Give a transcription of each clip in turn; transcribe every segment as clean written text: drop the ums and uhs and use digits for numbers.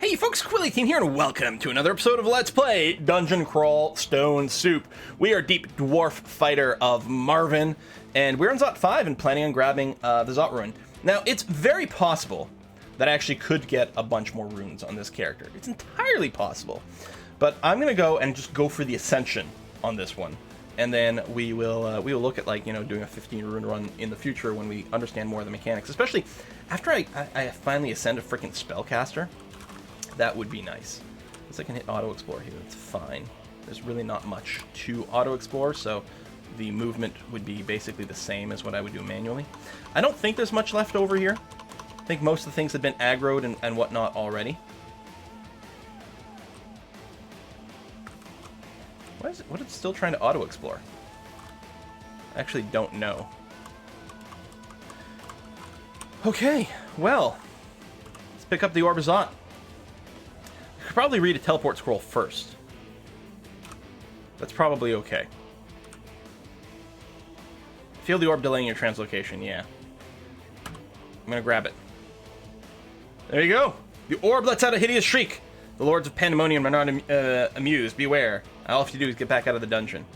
Hey folks, Quilly Team here, and welcome to another episode of Let's Play Dungeon Crawl Stone Soup. We are Deep Dwarf Fighter of Marvin, and we're in Zot 5 and planning on grabbing the Zot Ruin. Now, it's very possible that I actually could get a bunch more runes on this character. It's entirely possible. But I'm going to go and just go for the Ascension on this one. And then we will look at, like, you know, doing a 15 rune run in the future when we understand more of the mechanics. Especially after I finally ascend a freaking spellcaster. That would be nice. Because I can hit auto explore here, that's fine. There's really not much to auto explore, so the movement would be basically the same as what I would do manually. I don't think there's much left over here. I think most of the things have been aggroed and whatnot already. What is it still trying to auto explore? I actually don't know. Okay, well, let's pick up the Orb of Zot. I could probably read a teleport scroll first. That's probably okay. Feel the orb delaying your translocation, yeah. I'm gonna grab it. There you go! The orb lets out a hideous shriek! The lords of pandemonium are not amused, beware. All you have to do is get back out of the dungeon.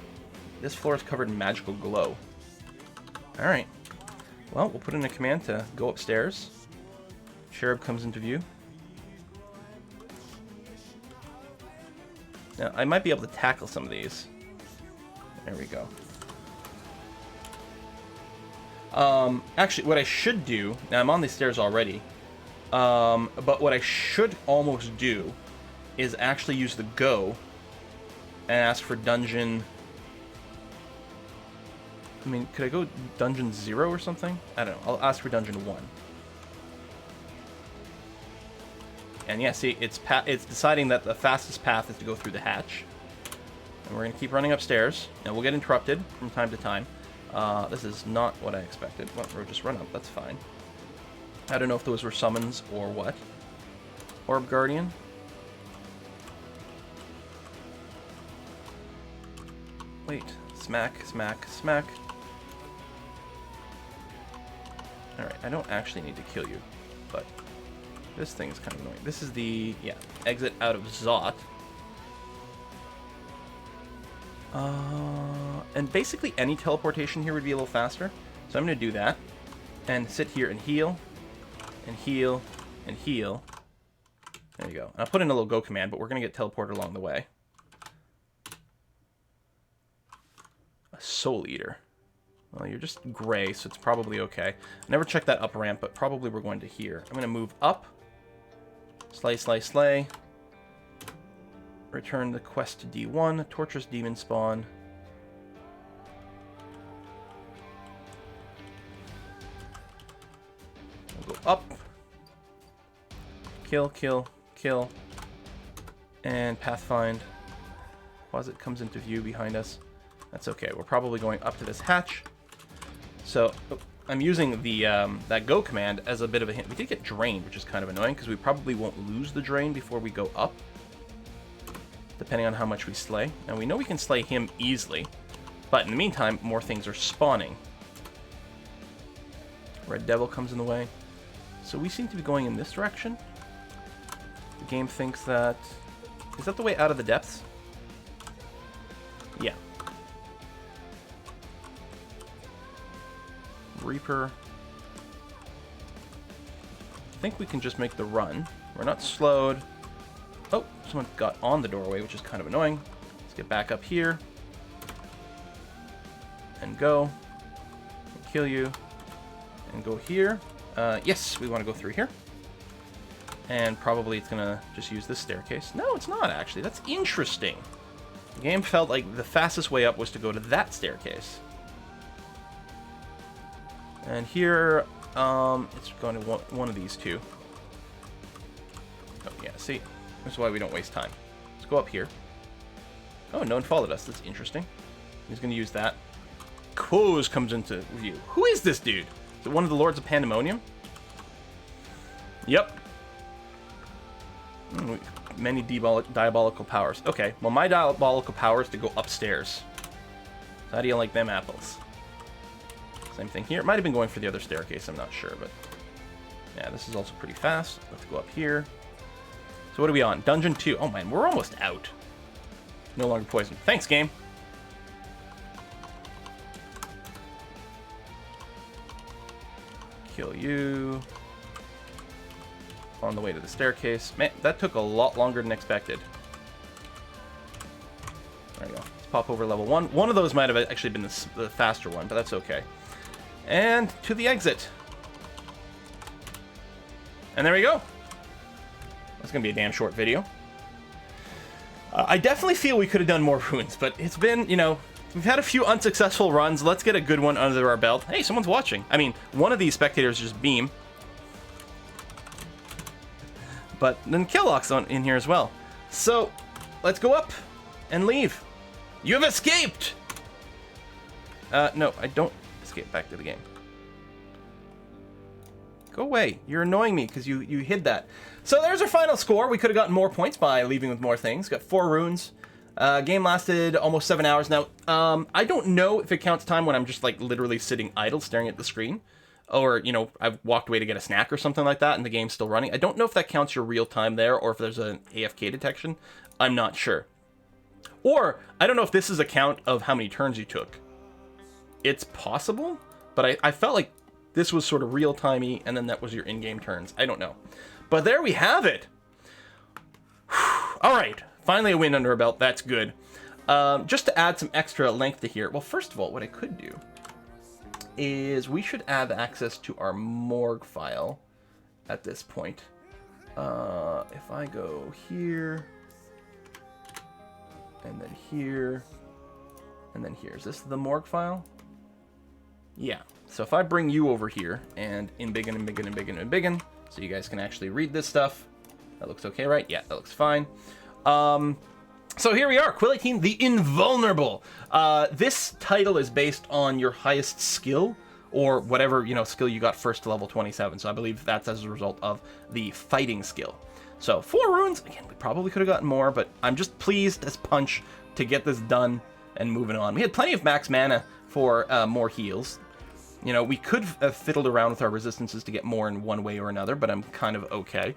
This floor is covered in magical glow. Alright. Well, we'll put in a command to go upstairs. Cherub comes into view. Now, I might be able to tackle some of these. There we go. Actually, what I should do... Now, I'm on these stairs already. But what I should almost do is actually use the Go and ask for dungeon... I mean, could I go dungeon 0 or something? I don't know. I'll ask for dungeon 1. And yeah, see, it's deciding that the fastest path is to go through the hatch. And we're going to keep running upstairs. Now, we'll get interrupted from time to time. This is not what I expected. Well, we'll just run up, that's fine. I don't know if those were summons or what. Orb Guardian. Wait, smack, smack, smack. Alright, I don't actually need to kill you, but... This thing is kind of annoying. This is the, yeah, exit out of Zot. And basically any teleportation here would be a little faster. So I'm going to do that. And sit here and heal. And heal. And heal. There you go. I'll put in a little go command, but we're going to get teleported along the way. A Soul Eater. Well, you're just gray, so it's probably okay. I never checked that up ramp, but probably we're going to here. I'm going to move up. Slay, slay, slay. Return the quest to D1. Torturous demon spawn. We'll go up. Kill, kill, kill. And Pathfind. Quasit comes into view behind us. That's okay. We're probably going up to this hatch. So... I'm using the that go command as a bit of a hint. We did get drained, which is kind of annoying, because we probably won't lose the drain before we go up, depending on how much we slay. Now, we know we can slay him easily, but in the meantime, more things are spawning. Red Devil comes in the way. So we seem to be going in this direction. The game thinks that... Is that the way out of the depths? Yeah. Reaper. I think we can just make the run. We're not slowed. Oh, someone got on the doorway, which is kind of annoying. Let's get back up here. And go. And kill you. And go here. Yes, we want to go through here. And probably it's going to just use this staircase. No, it's not, actually. That's interesting. The game felt like the fastest way up was to go to that staircase. And here, it's going to one of these two. Oh, yeah, see? That's why we don't waste time. Let's go up here. Oh, no one followed us. That's interesting. He's going to use that. Quoz comes into view. Who is this dude? Is it one of the Lords of Pandemonium? Yep. Many diabolical powers. Okay, well, my diabolical power is to go upstairs. So how do you like them apples? Same thing here. It might have been going for the other staircase, I'm not sure, but... Yeah, this is also pretty fast. Let's go up here. So what are we on? Dungeon 2. Oh man, we're almost out. No longer poison. Thanks, game. Kill you. On the way to the staircase. Man, that took a lot longer than expected. There you go. Let's pop over level 1. One of those might have actually been the faster one, but that's okay. And to the exit. And there we go. That's going to be a damn short video. I definitely feel we could have done more runes, but it's been, you know, we've had a few unsuccessful runs. Let's get a good one under our belt. Hey, someone's watching. I mean, one of these spectators just beam. But then Killock's in here as well. So, let's go up and leave. You have escaped! No, I don't escape back to the game. Go away. You're annoying me because you hid that. So there's our final score. We could have gotten more points by leaving with more things. Got 4 runes. Game lasted almost 7 hours. Now, I don't know if it counts time when I'm just like literally sitting idle staring at the screen. Or, you know, I've walked away to get a snack or something like that and the game's still running. I don't know if that counts your real time there or if there's an AFK detection. I'm not sure. Or, I don't know if this is a count of how many turns you took. It's possible, but I felt like this was sort of real-timey and then that was your in-game turns. I don't know. But there we have it. All right, finally a win under our belt. That's good. Just to add some extra length to here. Well, first of all, what I could do is we should add access to our morgue file at this point. If I go here, and then here, and then here. Is this the morgue file? Yeah. So if I bring you over here and embiggen, embiggen, embiggen, embiggen, so you guys can actually read this stuff. That looks okay, right? Yeah, that looks fine. So here we are, Quillitine the Invulnerable. This title is based on your highest skill, or whatever, you know, skill you got first to level 27. So I believe that's as a result of the fighting skill. So 4 runes, again, we probably could have gotten more, but I'm just pleased as punch to get this done and moving on. We had plenty of max mana for more heals. You know, we could have fiddled around with our resistances to get more in one way or another, but I'm kind of okay.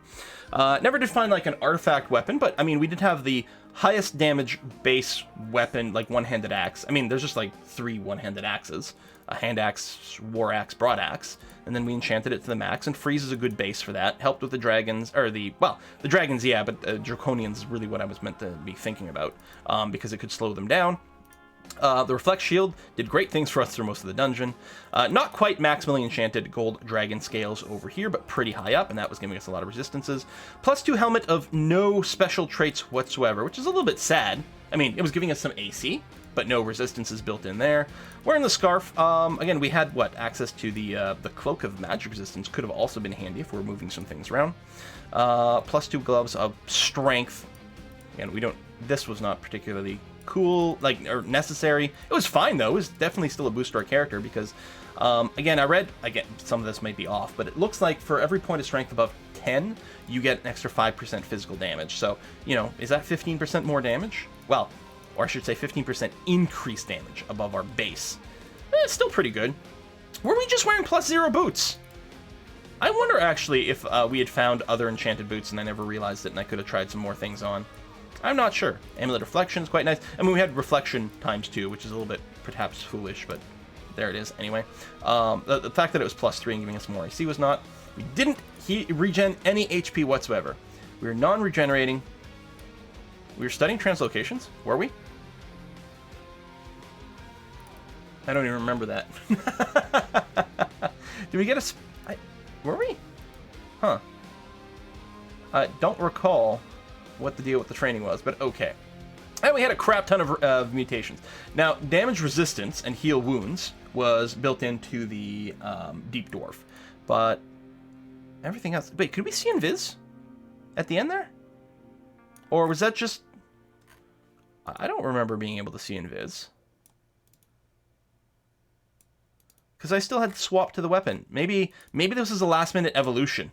Never did find like an artifact weapon, but I mean, we did have the highest damage base weapon, like one-handed axe. I mean, there's just like 3 one-handed axes. A hand axe, war axe, broad axe, and then we enchanted it to the max, and freeze is a good base for that. Helped with the dragons, or the dragons, yeah, but draconians is really what I was meant to be thinking about, because it could slow them down. The Reflect Shield did great things for us through most of the dungeon. Not quite maximally enchanted gold dragon scales over here, but pretty high up, and that was giving us a lot of resistances. +2 helmet of no special traits whatsoever, which is a little bit sad. I mean, it was giving us some AC, but no resistances built in there. Wearing the scarf, again, we had, access to the cloak of magic resistance. Could have also been handy if we're moving some things around. +2 gloves of strength. And this was not particularly cool, or necessary. It was fine, though. It was definitely still a boost to our character because, again, some of this might be off, but it looks like for every point of strength above 10, you get an extra 5% physical damage. So, you know, is that 15% more damage? Well, or I should say 15% increased damage above our base. It's still pretty good. Were we just wearing +0 boots? I wonder, actually, if we had found other enchanted boots and I never realized it and I could have tried some more things on. I'm not sure. Amulet Reflection is quite nice. I mean, we had Reflection ×2, which is a little bit, perhaps, foolish, but there it is anyway. The fact that it was +3 and giving us more AC was not. We didn't regen any HP whatsoever. We were non-regenerating. We were studying translocations, were we? I don't even remember that. Did we get were we? Huh. I don't recall what the deal with the training was, but okay. And we had a crap ton of mutations. Now, damage resistance and heal wounds was built into the Deep Dwarf, but everything else... Wait, could we see Invis at the end there? Or was that just... I don't remember being able to see Invis. Because I still had to swap to the weapon. Maybe this is a last-minute evolution.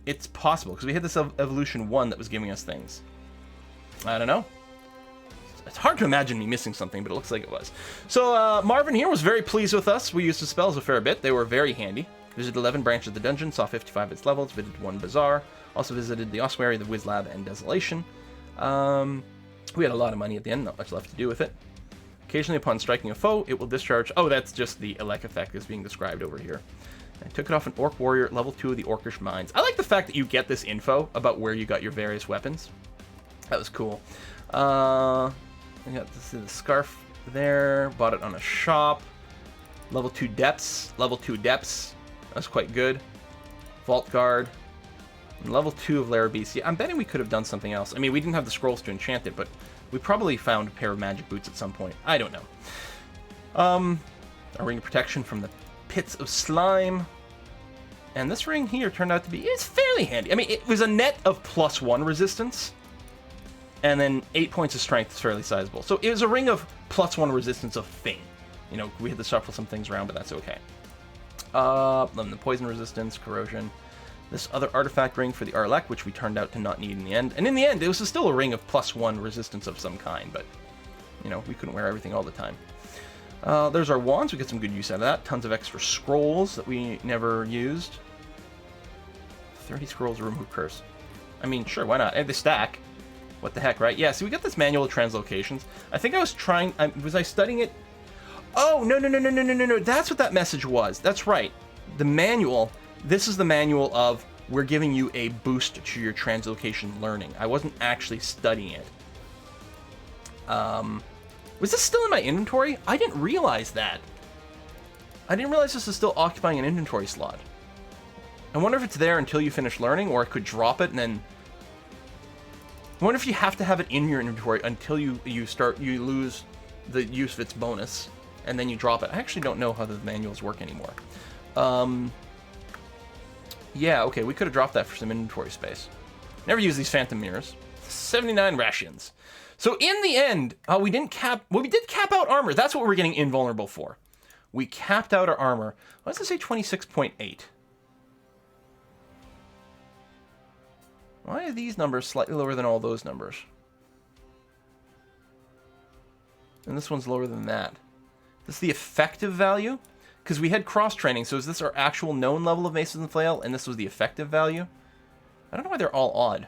It's possible, because we had this evolution 1 that was giving us things. I don't know. It's hard to imagine me missing something, but it looks like it was. So, Marvin here was very pleased with us. We used his spells a fair bit. They were very handy. Visited 11 branches of the dungeon, saw 55 of its levels, visited 1 bazaar, also visited the ossuary, the Wiz Lab, and Desolation. We had a lot of money at the end, not much left to do with it. Occasionally upon striking a foe, it will discharge... Oh, that's just the Elec effect is being described over here. I took it off an Orc Warrior, level 2 of the Orcish Mines. I like the fact that you get this info about where you got your various weapons. That was cool. I got the scarf there, bought it on a shop. Level 2 depths, that's quite good. Vault Guard, and level 2 of Larrabee. I'm betting we could have done something else. I mean, we didn't have the scrolls to enchant it, but we probably found a pair of magic boots at some point. I don't know. A ring of protection from the pits of slime. And this ring here turned out to be, it's fairly handy. I mean, it was a net of +1 resistance. And then 8 points of strength is fairly sizable. So it was a ring of +1 resistance of thing. You know, we had to shuffle some things around, but that's okay. Then the poison resistance, corrosion. This other artifact ring for the Arlec, which we turned out to not need in the end. And in the end, it was still a ring of +1 resistance of some kind, but, you know, we couldn't wear everything all the time. There's our wands. We get some good use out of that. Tons of extra scrolls that we never used. 30 scrolls to remove curse. I mean, sure, why not? I have the stack. What the heck, right? Yeah, so we got this manual of translocations. I think I was trying... was I studying it? Oh, no. That's what that message was. That's right. The manual... This is the manual of, we're giving you a boost to your translocation learning. I wasn't actually studying it. Was this still in my inventory? I didn't realize that. I didn't realize this is still occupying an inventory slot. I wonder if it's there until you finish learning, or I could drop it and then... I wonder if you have to have it in your inventory until you lose the use of its bonus, and then you drop it. I actually don't know how the manuals work anymore. Yeah, okay, we could have dropped that for some inventory space. Never use these phantom mirrors. 79 rations. So in the end, we did cap out armor. That's what we're getting invulnerable for. We capped out our armor. Why does it say 26.8? Why are these numbers slightly lower than all those numbers? And this one's lower than that. This is the effective value? Because we had cross-training, so is this our actual known level of Maces and Flail, and this was the effective value? I don't know why they're all odd.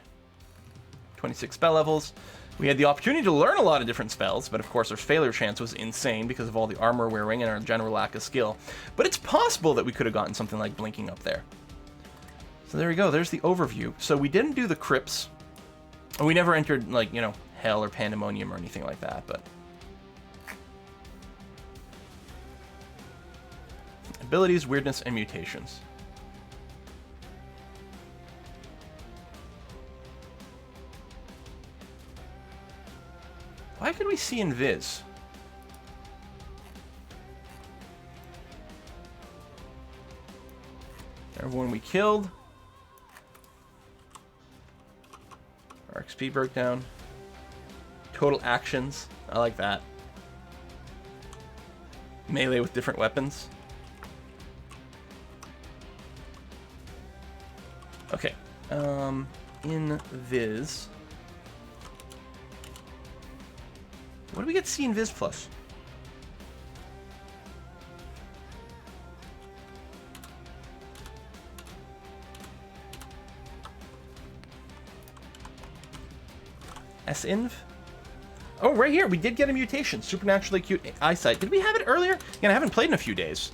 26 spell levels. We had the opportunity to learn a lot of different spells, but of course our failure chance was insane because of all the armor wearing and our general lack of skill. But it's possible that we could have gotten something like Blinking up there. So there we go, there's the overview. So we didn't do the crypts. And we never entered, like, you know, Hell or Pandemonium or anything like that, but... Abilities, weirdness, and mutations. Why could we see invis? Everyone we killed. Our XP breakdown. Total actions. I like that. Melee with different weapons. Okay. Invis. What do we get C Invis plus? S-Inv? Oh, right here, we did get a mutation. Supernaturally acute eyesight. Did we have it earlier? Again, I haven't played in a few days.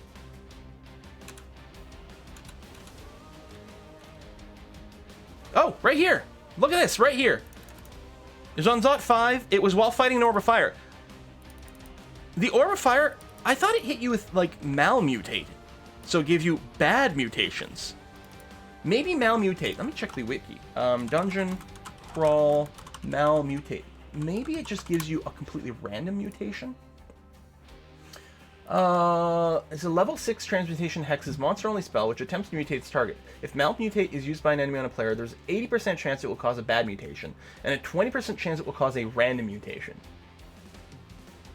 Oh, right here. Look at this, right here. It was on Zot 5. It was while fighting an Orb of Fire. The Orb of Fire, I thought it hit you with, like, malmutate. So it gave you bad mutations. Maybe malmutate. Let me check the wiki. Dungeon crawl malmutate. Maybe it just gives you a completely random mutation? It's a level 6 transmutation hex's monster-only spell, which attempts to mutate its target. If malmutate is used by an enemy on a player, there's an 80% chance it will cause a bad mutation, and a 20% chance it will cause a random mutation.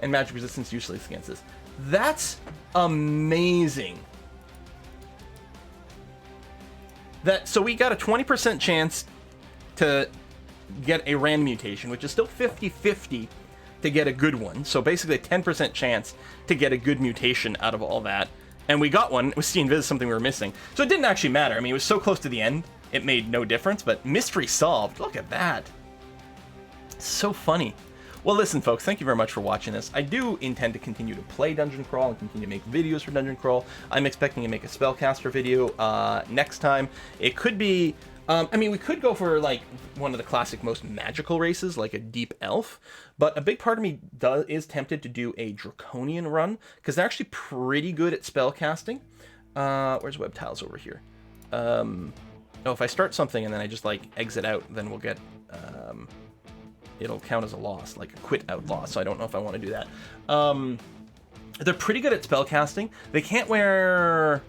And magic resistance useless against this. That's amazing. So we got a 20% chance to get a random mutation, which is still 50-50 to get a good one. So basically a 10% chance to get a good mutation out of all that. And we got one. It was seeing Viz, something we were missing. So it didn't actually matter. I mean, it was so close to the end, it made no difference, but mystery solved. Look at that. So funny. Well, listen, folks, thank you very much for watching this. I do intend to continue to play Dungeon Crawl and continue to make videos for Dungeon Crawl. I'm expecting to make a Spellcaster video next time. It could be... I mean, we could go for, like, one of the classic most magical races, like a Deep Elf, but a big part of me is tempted to do a Draconian run, because they're actually pretty good at spellcasting. Where's Webtiles over here? Oh, if I start something and then I just, like, exit out, then we'll get... it'll count as a loss, like a quit out loss, so I don't know if I want to do that. They're pretty good at spellcasting. They can't wear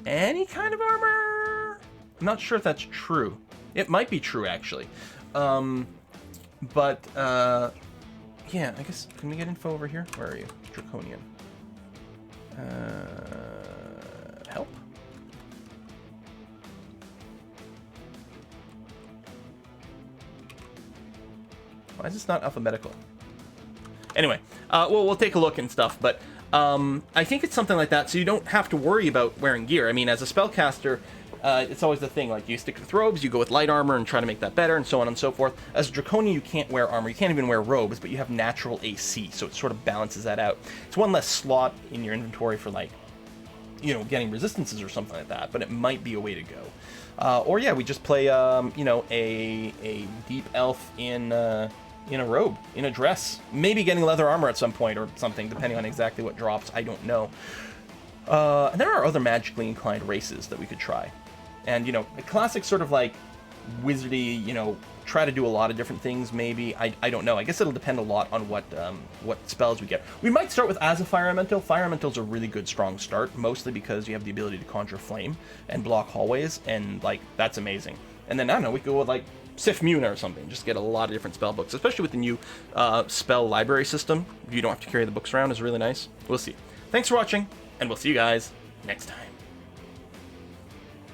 any kind of armor. I'm not sure if that's true. It might be true, actually. Yeah, I guess, can we get info over here? Where are you? Draconian. Help? Why is this not alphabetical? Anyway, well, we'll take a look and stuff, but I think it's something like that, so you don't have to worry about wearing gear. I mean, as a spellcaster, it's always the thing, like, you stick with robes, you go with light armor and try to make that better, and so on and so forth. As a Draconian, you can't wear armor, you can't even wear robes, but you have natural AC, so it sort of balances that out. It's one less slot in your inventory for, like, you know, getting resistances or something like that, but it might be a way to go. Or yeah, we just play, you know, a Deep Elf in a robe, in a dress, maybe getting leather armor at some point or something, depending on exactly what drops, I don't know. And there are other magically inclined races that we could try. And, you know, a classic sort of like wizardy, you know, try to do a lot of different things, maybe. I don't know. I guess it'll depend a lot on what spells we get. We might start with as a Fire Elemental. Fire Elemental's a really good, strong start, mostly because you have the ability to conjure flame and block hallways, and, like, that's amazing. And then, I don't know, we could go with, like, Sif Muna or something. Just get a lot of different spell books, especially with the new spell library system. You don't have to carry the books around, is really nice. We'll see. Thanks for watching, and we'll see you guys next time.